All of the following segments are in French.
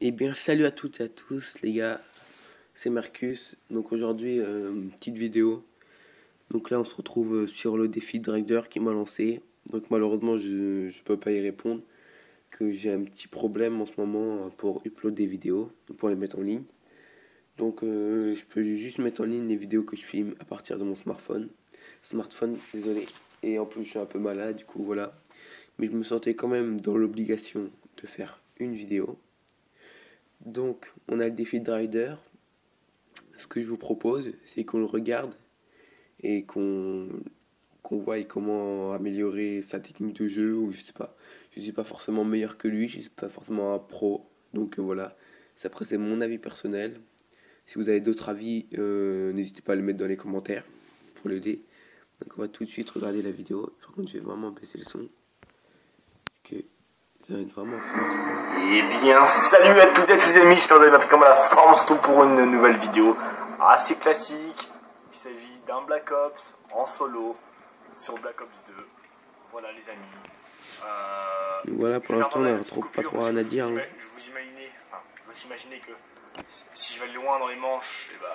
Eh bien, salut à toutes et à tous, les gars. C'est Marcus. Donc aujourd'hui, une petite vidéo. Donc là, on se retrouve sur le défi de Rider qui m'a lancé. Donc malheureusement, je ne peux pas y répondre. Que j'ai un petit problème en ce moment pour uploader des vidéos, pour les mettre en ligne. Donc je peux juste mettre en ligne les vidéos que je filme à partir de mon smartphone. Désolé. Et en plus, je suis un peu malade, du coup, voilà. Mais je me sentais quand même dans l'obligation de faire une vidéo. Donc, on a le défi de Rider. Ce que je vous propose, c'est qu'on le regarde et qu'on voit comment améliorer sa technique de jeu, ou je sais pas. Je suis pas forcément meilleur que lui, je suis pas forcément un pro. Donc voilà. Après, c'est mon avis personnel. Si vous avez d'autres avis, n'hésitez pas à le mettre dans les commentaires pour l'aider. Donc on va tout de suite regarder la vidéo. Par contre, je vais vraiment baisser le son. Parce que ça va être vraiment fort. Eh bien, salut à toutes et à tous les amis, j'espère que vous allez bien comme à la forme, on se retrouve pour une nouvelle vidéo assez classique. Il s'agit d'un Black Ops en solo sur Black Ops 2. Voilà les amis. Voilà, pour l'instant, on n'a pas trop rien à dire. Je vous imaginez que si je vais loin dans les manches, eh ben,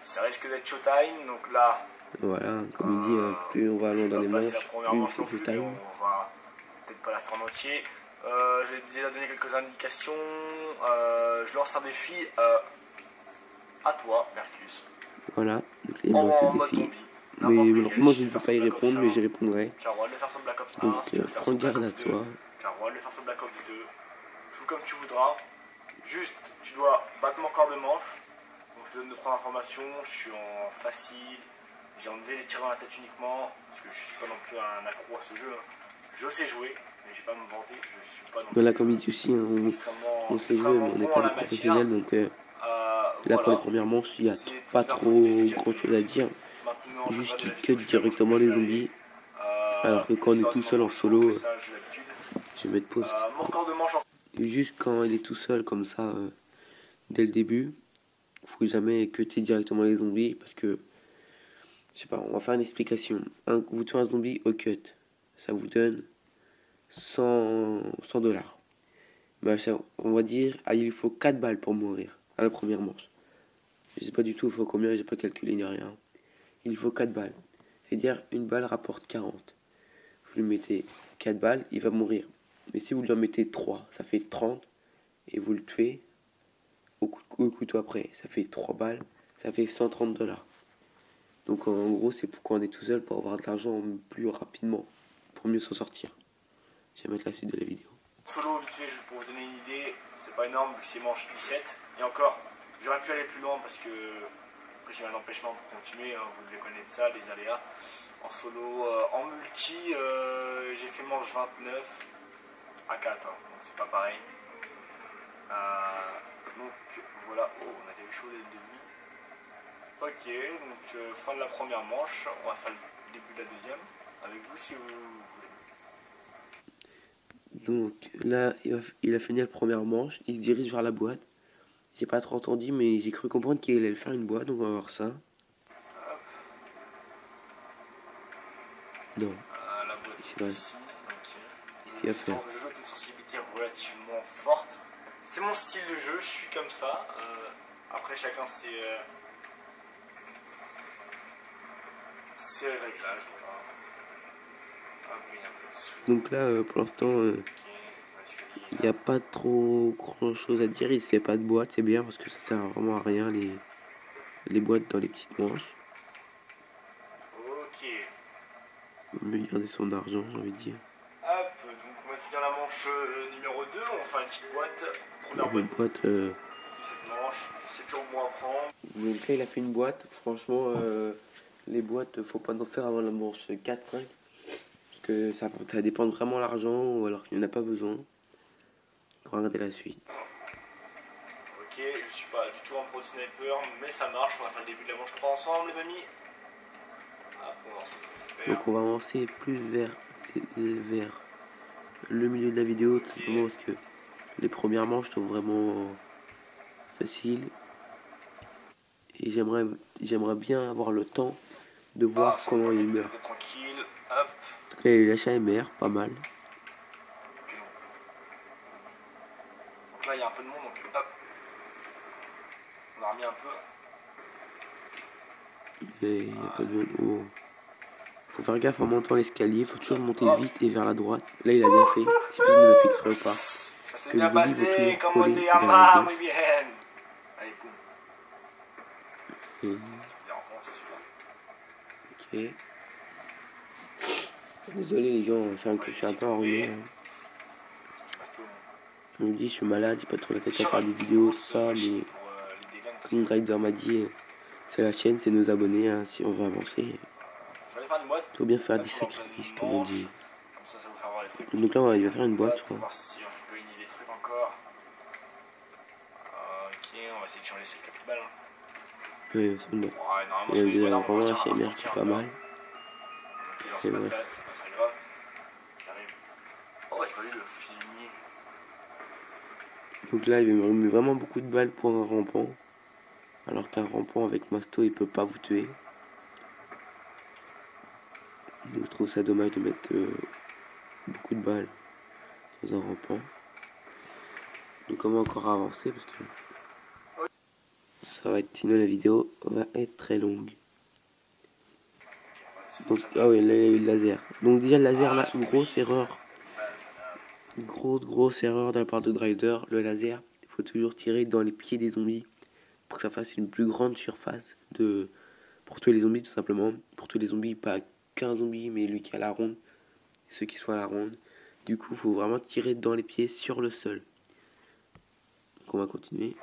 ça risque d'être showtime. Donc là, voilà, comme il dit, plus on va loin dans les manches, plus c'est showtime. On va peut-être pas la faire en entier. Je vais déjà donner quelques indications. Je lance un défi à toi, Mercus. Voilà, donc là, il me lance le défi. Mais malheureusement, je ne peux pas y répondre, mais j'y répondrai. Tu as le droit de le faire sur Black Ops 1, Donc, si tu veux le faire prends sur Black garde à Ops 2, toi. tu as le droit de le faire sur Black Ops 2. Tout comme tu voudras. Juste, tu dois battre mon corps de manche. Donc, je te donne 2-3 informations. Je suis en facile. J'ai enlevé les tirs dans la tête uniquement. Parce que je ne suis pas non plus un accro à ce jeu. Hein. Je sais jouer, mais je ne vais pas me vanter. Je suis pas non plus. Voilà, comme il dit aussi, on sait jouer, mais on n'est pas des professionnels. Donc, là, pour les premières manches, il n'y a pas trop grand chose à dire. Juste qu'il cut directement les zombies. Alors que quand on est tout seul en solo, je vais mettre pause. Juste quand il est tout seul comme ça, dès le début, il faut jamais cutter directement les zombies parce que, je sais pas, on va faire une explication. Vous tuez un zombie au cut, ça vous donne 100 dollars. Mais on va dire, il faut 4 balles pour mourir à la première manche. Je sais pas du tout il faut combien, j'ai pas calculé ni rien. Il faut 4 balles. C'est-à-dire une balle rapporte 40. Vous lui mettez 4 balles, il va mourir. Mais si vous lui en mettez 3, ça fait 30. Et vous le tuez au couteau après. Ça fait 3 balles, ça fait 130 dollars. Donc en gros, c'est pourquoi on est tout seul, pour avoir de l'argent plus rapidement, pour mieux s'en sortir. Je vais mettre la suite de la vidéo. Solo, vite fait, pour vous donner une idée, c'est pas énorme vu que c'est manche 17. Et encore, j'aurais pu aller plus loin parce que après j'ai un empêchement pour continuer, hein, vous devez connaître ça, les aléas. En solo, en multi, j'ai fait manche 29 à 4, hein, donc c'est pas pareil. Donc voilà, oh, on a quelque chose dès le début. Ok, donc fin de la première manche, on va faire le début de la deuxième avec vous si vous voulez. Donc là, il a fini la première manche, il se dirige vers la boîte. J'ai pas trop entendu, mais j'ai cru comprendre qu'il allait faire une boîte, donc on va voir ça. Non. La boîte ici, Qu'est-ce qu'il y a à faire? Je joue avec une sensibilité relativement forte. C'est mon style de jeu, je suis comme ça. Après, chacun ses réglages. Donc là, pour l'instant, il n'y a pas trop grand chose à dire. Il sait pas de boîte, c'est bien parce que ça sert vraiment à rien les boîtes dans les petites manches. Ok. Mieux garder son argent, j'ai envie de dire. Hop, donc on va finir la manche numéro 2. On va faire une petite boîte. Une boîte. Cette manche, c'est toujours bon à prendre. Donc là, il a fait une boîte. Franchement, les boîtes, faut pas en faire avant la manche 4-5. Parce que ça dépend vraiment de l'argent ou alors qu'il n'y en a pas besoin. Regardez la suite. Ok, je suis pas du tout un pro sniper, mais ça marche. On va faire le début de la manche 3 ensemble, les amis. Donc on va avancer plus vers le milieu de la vidéo, tout simplement parce que les premières manches sont vraiment faciles. Et j'aimerais bien avoir le temps de voir comment il meurt. Et il lâche AMR, pas mal. Donc là il y a un peu de monde, donc hop. On a remis un peu. Il n'y a pas de monde. Oh. Faut faire gaffe en montant l'escalier, faut toujours monter vite et vers la droite. Là il a bien fait, je sais pas s'il nous l'a fait exprès ou pas. Ça s'est Que bien les zombies vont passé, toujours comme on coller dit, vers la Ama, gauche. muy bien. Allez, boum. Et... Ok. Désolé les gens, je suis un peu enrhumé. Hein. Je me dis, je suis malade, j'ai pas trop la tête à faire des vidéos, tout ça, mais comme Grider m'a dit, c'est la chaîne, c'est nos abonnés, hein, si on veut avancer. Il faut bien faire des sacrifices, comme on dit. Donc là, il va faire une boîte, je crois. Ok, on va essayer de changer cette capitale. Oui, c'est une boîte. Il y a vraiment un HMR qui est pas mal. Et voilà. Donc là, il me remet vraiment beaucoup de balles pour un rampant. Alors qu'un rampant avec Masto, il peut pas vous tuer. Donc je trouve ça dommage de mettre beaucoup de balles dans un rampant. Donc on va encore avancer parce que ça va être, sinon la vidéo va être très longue. Donc, ah oui, là il y a eu le laser. Donc déjà le laser là, grosse erreur. Grosse erreur de la part de Drider. Le laser, il faut toujours tirer dans les pieds des zombies pour que ça fasse une plus grande surface pour tuer les zombies tout simplement. Pour tuer les zombies, pas qu'un zombie, mais lui qui a la ronde, ceux qui sont à la ronde. Du coup, il faut vraiment tirer dans les pieds sur le sol. Donc on va continuer.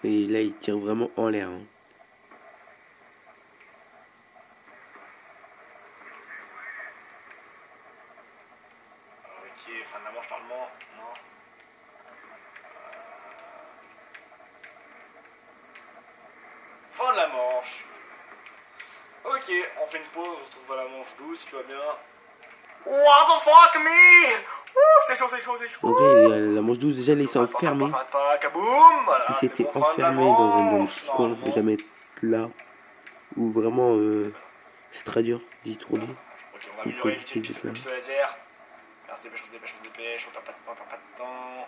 Et là, il tire vraiment en l'air. Hein. Ok, fin de la manche normalement, non. Fin de la manche. Ok, on fait une pause, on se retrouve à la manche 12 si tu vas bien. What the fuck me? C'est chaud, c'est chaud, c'est chaud. Donc là, la manche 12, déjà, là, il s'est enfermé. Voilà, Il s'était enfermé dans un petit coin. Il faut jamais être là. Ou vraiment, c'est très dur d'y tourner. Ok, on va Donc il faut améliorer éviter d'être là. le laser. On se dépêche, on se dépêche, on se dépêche. On perd pas de temps, on perd pas de temps.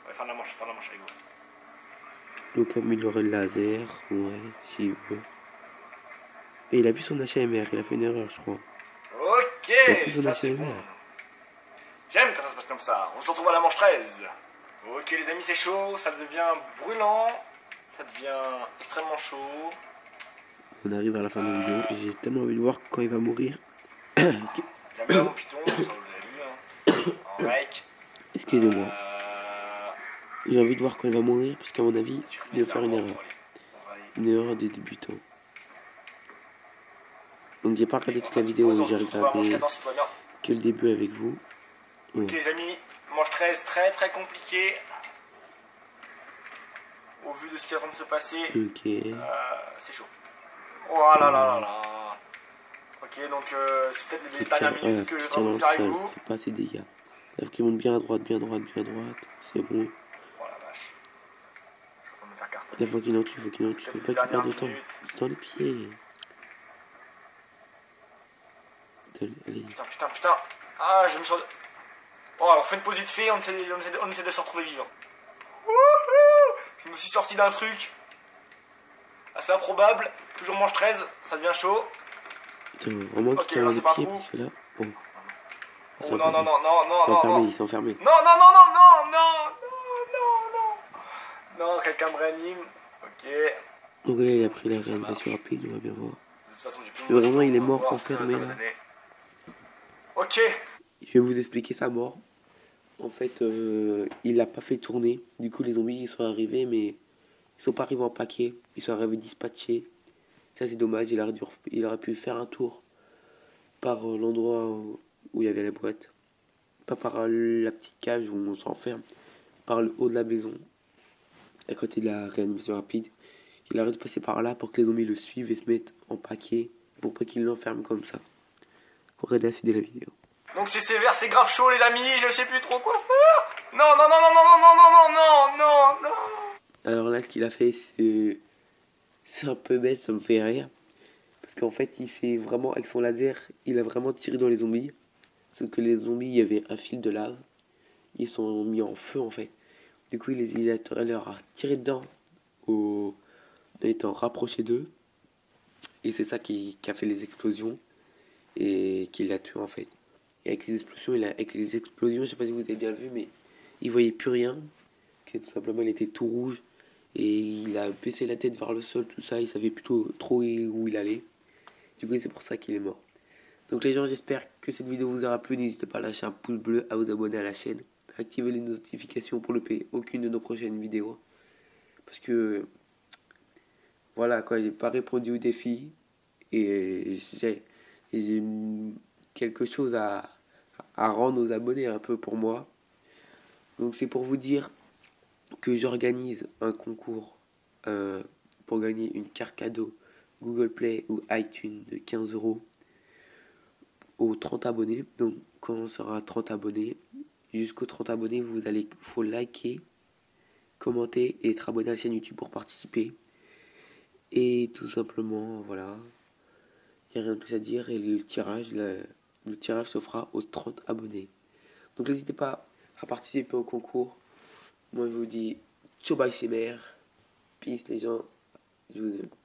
Ouais, fin de la manche, allez go. Donc améliorer le laser, ouais, s'il veut. Et il a plus son HMR, il a fait une erreur, je crois. Ok, Il a plus son ça c'est HMR. bon. J'aime quand ça se passe comme ça. On se retrouve à la manche 13. Ok les amis, c'est chaud, ça devient brûlant. Ça devient extrêmement chaud. On arrive à la fin de la vidéo. J'ai tellement envie de voir quand il va mourir. Parce que... J'aime bien mon Python, ça vous avez vu. Hein. En rec. Excusez-moi. J'ai envie de voir quand il va mourir, parce qu'à mon avis, il va faire une erreur. Une erreur des débutants. Donc j'ai pas regardé toute la vidéo, j'ai regardé que le début avec vous. Ok les amis, manche 13, très très compliqué. Au vu de ce qui est en train de se passer, c'est chaud. Oh là là là là. Ok, donc c'est peut-être les dernières minutes que je vais vraiment faire avec vous. C'est pas assez de dégâts. Là, qui monte bien à droite, bien à droite, bien à droite. C'est bon. Oh la vache. Je suis en train de me faire cartonner. Là, faut qu'il en tue, faut qu'il en tue. Faut pas qu'il perde de temps. C'est dans les pieds. Allez. Putain, putain, putain. Ah, je me suis... Bon, alors fais une pause vite fait, on essaie de se retrouver vivant. Wouhou, je me suis sorti d'un truc assez improbable. Toujours manche 13, ça devient chaud. Putain, vraiment qu'il tire dans les pieds, parce que là... Bon. Oh non, non, non, non, non, non. Il s'est enfermé. Non, non, non, non, non, non, non, non, non. Non, quelqu'un me réanime. Ok. Donc là, il a pris la réanimation rapide, on va bien voir. De toute façon, vraiment, il est mort enfermé là. Ok. Je vais vous expliquer sa mort. En fait, il l'a pas fait tourner. Du coup, les zombies ils sont arrivés, mais ils sont pas arrivés en paquet. Ils sont arrivés dispatchés. Ça, c'est dommage. Il aurait pu faire un tour par l'endroit où il y avait la boîte. Pas par la petite cage où on s'enferme. Par le haut de la maison. À côté de la réanimation rapide. Il arrête de passer par là pour que les zombies le suivent et se mettent en paquet. Pour pas qu'ils l'enferment comme ça. Regardez la suite de la vidéo. Donc c'est sévère, c'est grave chaud les amis, je sais plus trop quoi faire. Non, non, non, non, non, non, non, non, non, non, non. Alors là, ce qu'il a fait, c'est un peu bête, ça me fait rire. Parce qu'en fait, il s'est vraiment, avec son laser, il a vraiment tiré dans les zombies. Sauf que les zombies, il y avait un fil de lave. ils sont mis en feu en fait. Du coup, il leur a tiré dedans en étant rapproché d'eux. Et c'est ça qui a fait les explosions et qui l'a tué en fait. Et avec les explosions, je sais pas si vous avez bien vu, mais il voyait plus rien. Que tout simplement, il était tout rouge. Et il a baissé la tête vers le sol, tout ça. Il savait plutôt trop où il allait. Du coup, c'est pour ça qu'il est mort. Donc les gens, j'espère que cette vidéo vous aura plu. N'hésitez pas à lâcher un pouce bleu, à vous abonner à la chaîne. Activez les notifications pour ne payer aucune de nos prochaines vidéos. Parce que, voilà quoi, j'ai pas répondu au défi. Et j'ai quelque chose à rendre aux abonnés un peu pour moi. Donc c'est pour vous dire que j'organise un concours pour gagner une carte cadeau Google Play ou iTunes de 15 € aux 30 abonnés. Donc quand on sera 30 abonnés, jusqu'aux 30 abonnés, faut liker, commenter et être abonné à la chaîne YouTube pour participer. Et tout simplement, voilà, il n'y a rien de plus à dire. Et le tirage se fera aux 30 abonnés. Donc n'hésitez pas à participer au concours. Moi je vous dis, ciao bye c'est mère. Peace les gens, je vous aime.